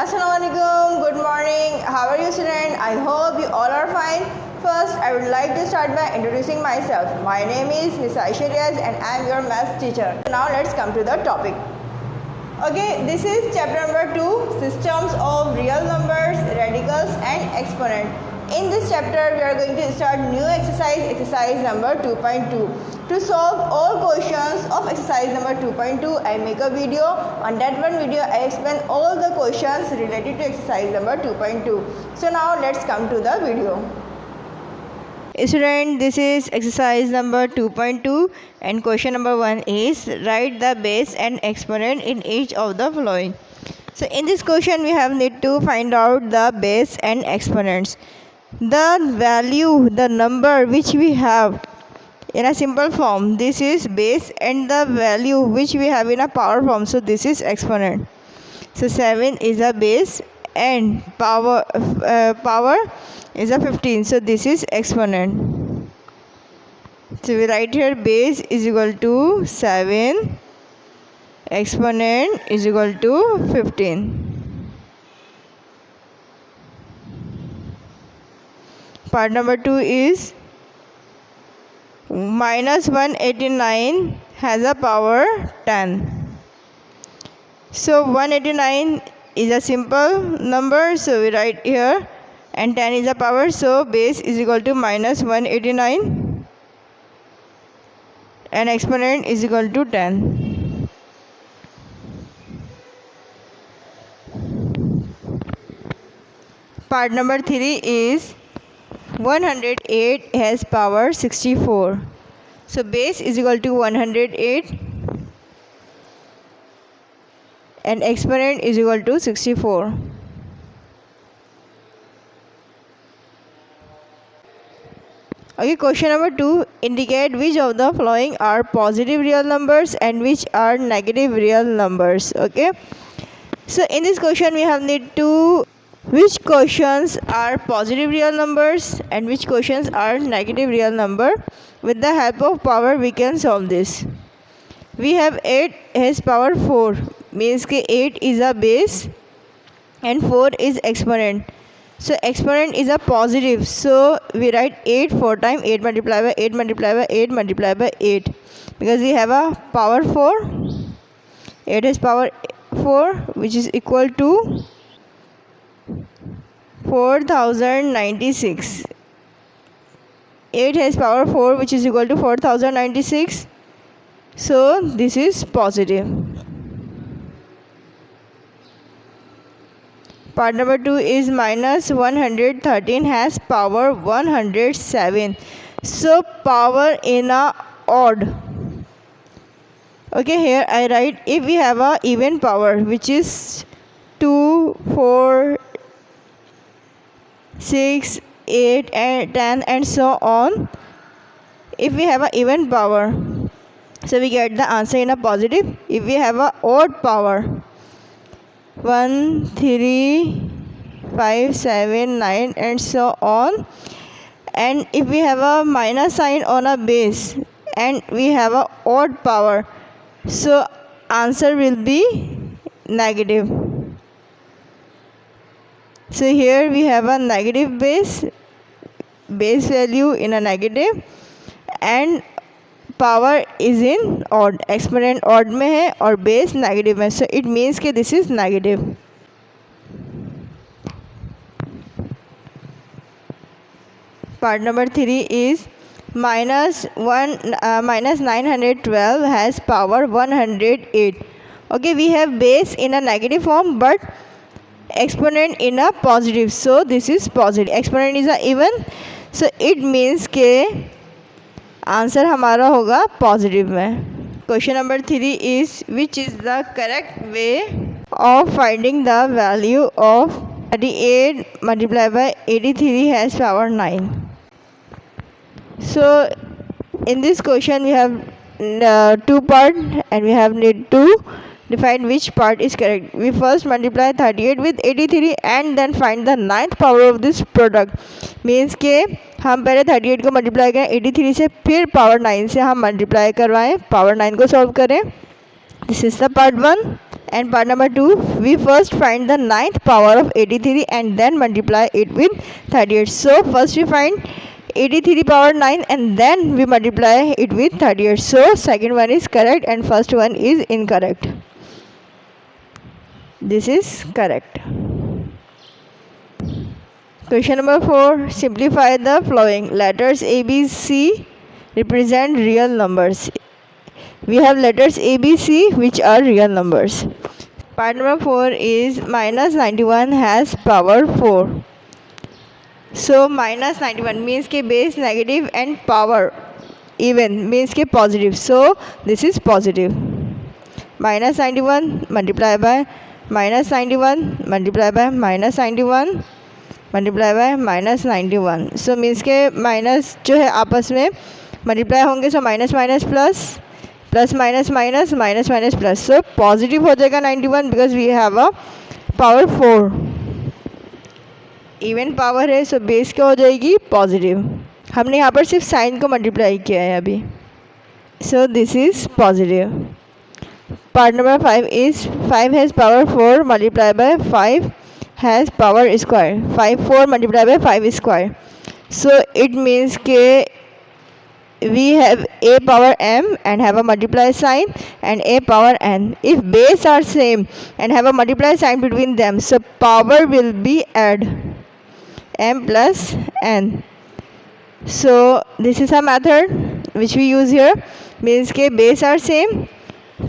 Assalamualaikum, good morning. How are you, student? I hope you all are fine. First, I would like to start by introducing myself. My name is Miss Aisha Riaz and I am your math teacher. Now let's come to the topic. Okay, this is chapter number 2, systems of real numbers, radicals and exponent. In this chapter, we are going to start new exercise number 2.2. To solve all questions of exercise number 2.2, I make a video. On that one video, I explain all the questions related to exercise number 2.2. So now let's come to the video. Student, this is exercise number 2.2 and question number 1 is write the base and exponent in each of the following. So in this question, we have need to find out the base and exponents. The value, the number which we have in a simple form, this is base, and the value which we have in a power form, so this is exponent. So 7 is a base and power is a 15, so this is exponent. So we write here base is equal to 7, exponent is equal to 15. Part number 2 is minus 189 has a power 10. So 189 is a simple number, so we write here, and 10 is a power, so base is equal to minus 189 and exponent is equal to 10. Part number 3 is 108 has power 64. So base is equal to 108 and exponent is equal to 64. Okay, question number 2, indicate which of the following are positive real numbers and which are negative real numbers. Okay, so in this question we have need to which questions are positive real numbers and which questions are negative real number. With the help of power we can solve this. We have 8 has power 4, means कि 8 is a base and 4 is exponent. So exponent is a positive, so we write 8 4 times, 8 multiplied by 8 multiplied by 8 multiplied by 8, because we have a power 4. 8 has power 4, which is equal to 4096. 8 has power 4, which is equal to 4096. So this is positive. Part number 2 is minus 113 has power 107. So power in a odd. Okay, here I write if we have a even power, which is 2, 4, 6, 8 and 10 and so on. If we have a even power, so we get the answer in a positive. If we have a odd power, 1, 3, 5, 7, 9 and so on, and if we have a minus sign on a base and we have a odd power, so answer will be negative. So here we have a negative base value in a negative, and power is in odd, exponent odd में है और base negative में, so it means कि this is negative. Part number 3 is minus 912 has power 108. Okay, we have base in a negative form but exponent in a positive, so this is positive. Exponent is a even, so it means के answer हमारा होगा positive में. Question number 3 is which is the correct way of finding the value of 38 multiplied by 83 has power 9. So in this question we have 2 part and we have need to define which part is correct. We first multiply 38 with 83 and then find the 9th power of this product. Means के हम पहले 38 को multiply करें 83 से, फिर power 9 से हम multiply करवाएं, पावर 9 को सॉल्व करें. This is the part 1. And part number 2, we first find the ninth power of 83 and then multiply it with 38. So first we find 83 power 9 and then we multiply it with 38. So second one is correct and first one is incorrect. This is correct. Question number 4, simplify the following. Letters A, B, C represent real numbers. We have letters A, B, C which are real numbers. Part number 4 is minus 91 has power 4. So minus 91 means के base negative and power even means के positive. So this is positive. Minus 91 multiply by minus 91 multiply by minus 91 multiply by minus 91. So means के minus जो है आपस में multiply होंगे. So minus minus plus plus minus minus minus minus plus. So positive हो जाएगा 91 because we have a power 4. Even power है. So base क्या हो जाएगी पॉजिटिव. हमने यहाँ पर सिर्फ साइन को मल्टीप्लाई किया है अभी. So this is positive. Part number 5 is 5 has power 4 multiply by 5 has power square. 5 4 multiply by 5 square. So it means के we have a power m and have a multiply sign and a power n. If base are same and have a multiply sign between them, so power will be add m plus n. So this is a method which we use here. Means के base are same,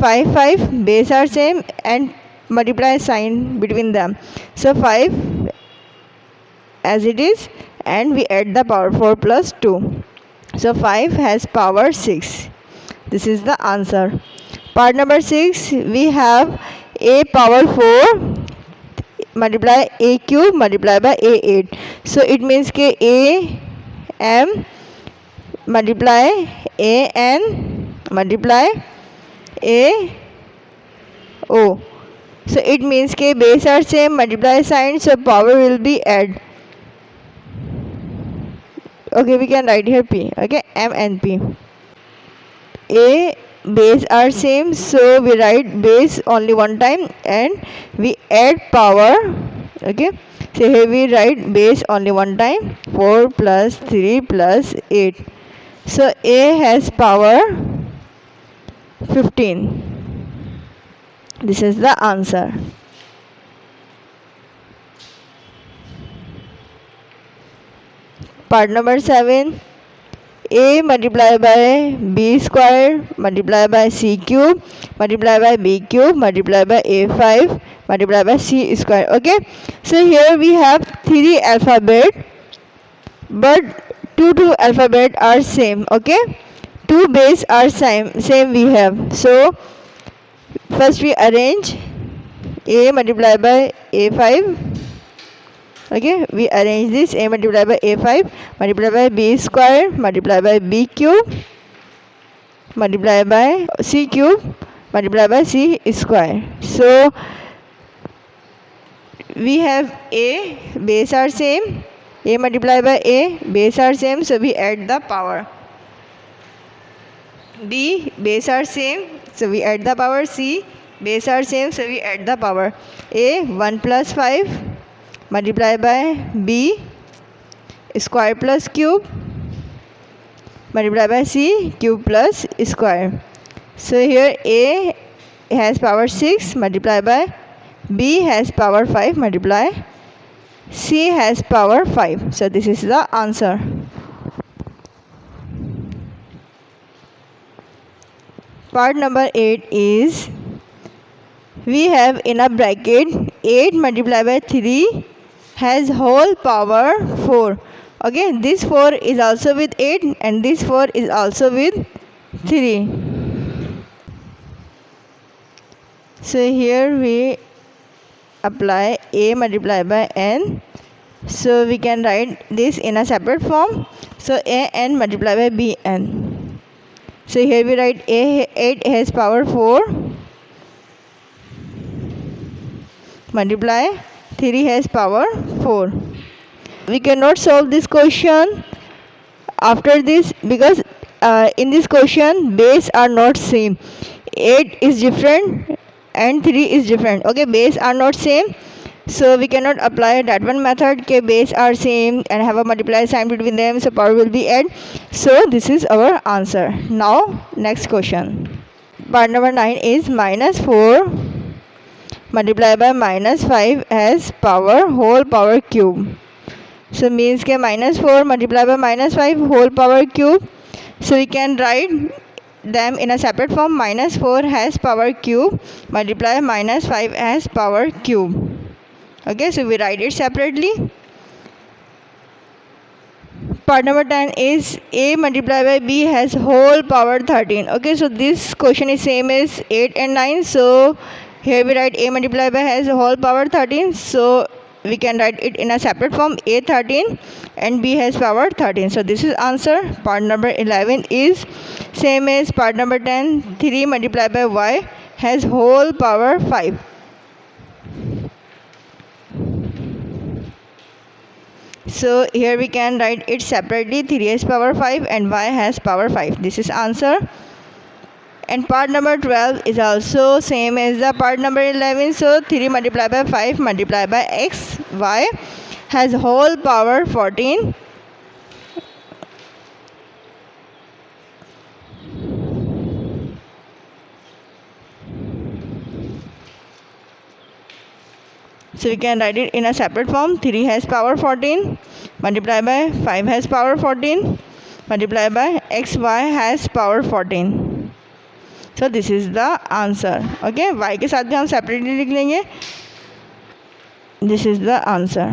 5 5 base are same and multiply sign between them. So 5 as it is and we add the power 4 plus 2. So 5 has power 6. This is the answer. Part number 6, we have a power 4 multiply a cube multiply by a 8. So it means के a m multiply a n multiply a o. So it means के base are same, multiply sign, so power will be add. Okay, we can write here p. Okay, m and p. A base are same, so we write base only one time and we add power. Okay, so here we write base only one time, 4 plus 3 plus 8. So a has power 15. This is the answer. Part number 7, a multiply by b square multiply by c cube multiply by b cube multiply by a5 multiply by c square. Okay, so here we have 3 alphabet but 2 alphabet are same. Okay, 2 base are same we have. So first we arrange a multiply by a5. Okay, we arrange this. A multiply by a5 multiply by b square multiply by b cube multiply by c cube multiply by c square. So we have a base are same, a multiply by a base are same, so we add the power. B base are same, so we add the power. C base are same, so we add the power. A 1 plus 5 multiply by b square plus cube multiply by c cube plus square. So here a has power 6 multiply by b has power 5 multiply c has power 5. So this is the answer. Part number 8 is we have in a bracket 8 multiply by 3 has whole power 4. Okay, this 4 is also with 8 and this 4 is also with 3. So here we apply a multiply by n. So we can write this in a separate form. So a n multiply by b n. So here we write a 8 has power 4 multiply 3 has power 4. We cannot solve this question after this because in this question base are not same. 8 is different and 3 is different. Okay, base are not same, so we cannot apply that one method ke base are same and have a multiply sign between them, so power will be add. So this is our answer. Now next question. Part number 9 is minus 4 multiplied by minus 5 has power whole power cube. So means ke minus 4 multiplied by minus 5 whole power cube. So we can write them in a separate form. Minus 4 has power cube multiply minus 5 has power cube. Okay, so we write it separately. Part number 10 is a multiplied by b has whole power 13. Okay, so this question is same as 8 and 9. So here we write a multiplied by has whole power 13. So we can write it in a separate form, a 13 and b has power 13. So this is answer. Part number 11 is same as part number 10. 3 multiplied by y has whole power 5. So here we can write it separately, 3 has power 5 and y has power 5. This is answer. And part number 12 is also same as the part number 11. So 3 multiplied by 5 multiplied by x, y has whole power 14. So we can write it in a separate form. 3 has power 14 multiplied by 5 has power 14 multiplied by xy has power 14. So this is the answer. Okay, y के साथ भी हम separately लिख लेंगे. This is the answer.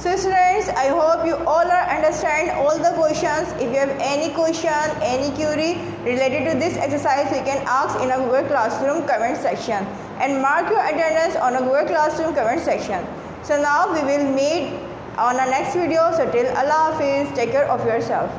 So students, I hope you all are understand all the questions. If you have any question, any query related to this exercise, you can ask in a Google Classroom comment section and mark your attendance on a Google Classroom comment section. So now we will meet on our next video. So till Allah Hafiz, take care of yourself.